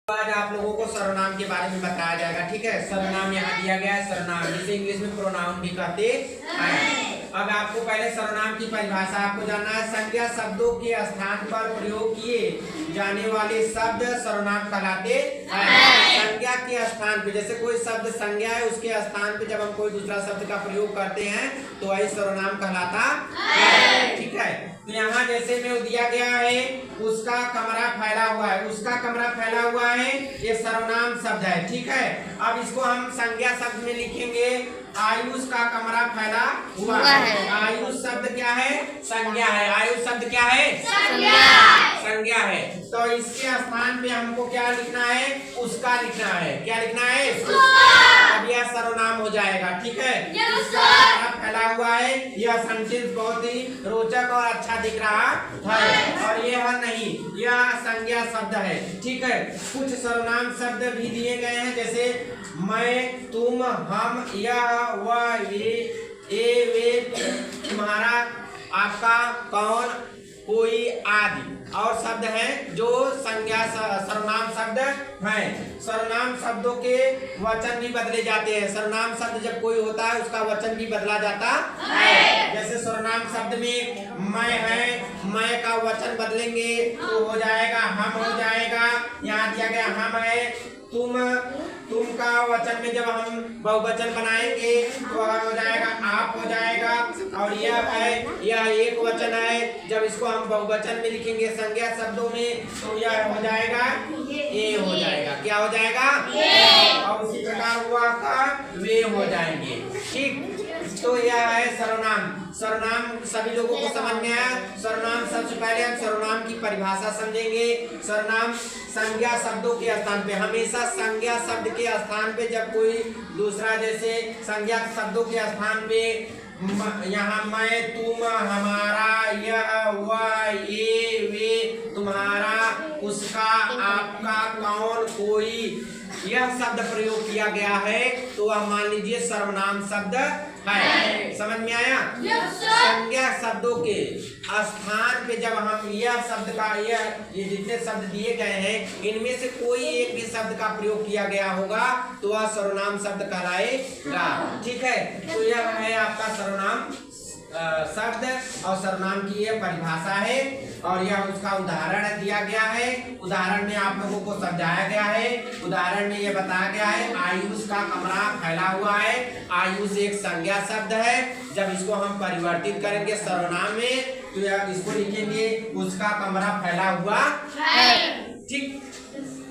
आज आप लोगों को सर्वनाम के बारे में बताया जाएगा। ठीक है, सर्वनाम यहाँ दिया गया है, सर्वनाम जिसे इंग्लिश में प्रोनाउन भी कहते हैं। अब आपको पहले सर्वनाम की परिभाषा आपको जानना है। संज्ञा शब्दों के स्थान पर प्रयोग किए जाने वाले शब्द सर्वनाम कहलाते हैं। संज्ञा के स्थान पे, जैसे कोई शब्द संज्ञा है, उसके स्थान पे जब हम कोई दूसरा शब्द का प्रयोग करते हैं तो वही सर्वनाम कहलाता है। ठीक है, तो यहाँ जैसे में दिया गया है उसका कमरा फैला हुआ है, उसका कमरा फैला हुआ है, ये सर्वनाम शब्द है। ठीक है, अब इसको हम संज्ञा शब्द में लिखेंगे। आयुष का कमरा फैला हुआ है। आयुष शब्द क्या है? संज्ञा है। आयुष शब्द क्या है? संज्ञा है। तो इसके स्थान पे हमको क्या लिखना है? उसका लिखना है। क्या लिखना है? अब यह सर्वनाम हो जाएगा। ठीक है, इसका कमरा फैला हुआ है। यह सेंटेंस बहुत ही रोचक और अच्छा दिख रहा है, और यह नहीं, यह संज्ञा शब्द है। ठीक है, कुछ सर्वनाम शब्द भी दिए गए हैं, जैसे मैं, तुम, हम, यह, वह, ये, वे, तुम्हारा, आपका, कौन, कोई आदि और शब्द हैं जो संज्ञा सर्वनाम शब्द हैं। सर्वनाम शब्दों के वचन भी बदले जाते हैं। सर्वनाम शब्द जब कोई होता है उसका वचन भी बदला जाता है। जैसे सर्वनाम शब्द में मैं है, मैं का वचन बदलेंगे तो हो जाएगा हम हो जाएगा। यहाँ दिया गया हम है। तुम का वचन में जब हम बहुवचन बनाएंगे तो हो जाएगा आप हो जाएगा। और यह है, यह एक वचन है, जब इसको हम बहुवचन में लिखेंगे संज्ञा शब्दों में तो यह हो जाएगा ये हो जाएगा। क्या हो जाएगा? और उसी प्रकार हुआ का वे हो जाएंगे। ठीक, तो यह है सर्वनाम। सर्वनाम सभी लोगों को समझ में आया। सर्वनाम, सबसे पहले हम सर्वनाम की परिभाषा समझेंगे। सर्वनाम संज्ञा शब्दों के स्थान पे, हमेशा संज्ञा शब्द के स्थान पे जब कोई दूसरा, जैसे संज्ञा शब्दों के स्थान पे यहाँ मैं, तुम, हमारा, यह, वह, ये, वे, तुम्हारा, उसका, आपका, कौन, कोई, यह शब्द प्रयोग किया गया है तो वह मान लीजिए सर्वनाम शब्द है। समझ में आया? संज्ञा शब्दों के स्थान पे जब हम यह शब्द का, ये जितने शब्द दिए गए हैं इनमें से कोई एक भी शब्द का प्रयोग किया गया होगा तो वह सर्वनाम शब्द कहलाएगा। ठीक है, तो यह है आपका सर्वनाम शब्द और सर्वनाम की यह परिभाषा है, और यह उसका उदाहरण दिया गया है। उदाहरण में आप लोगों को समझाया गया है। उदाहरण में यह बताया गया है आयुष का कमरा फैला हुआ है। आयुष एक संज्ञा शब्द है, जब इसको हम परिवर्तित करेंगे सर्वनाम में तो इसको लिखेंगे उसका कमरा फैला हुआ है। ठीक।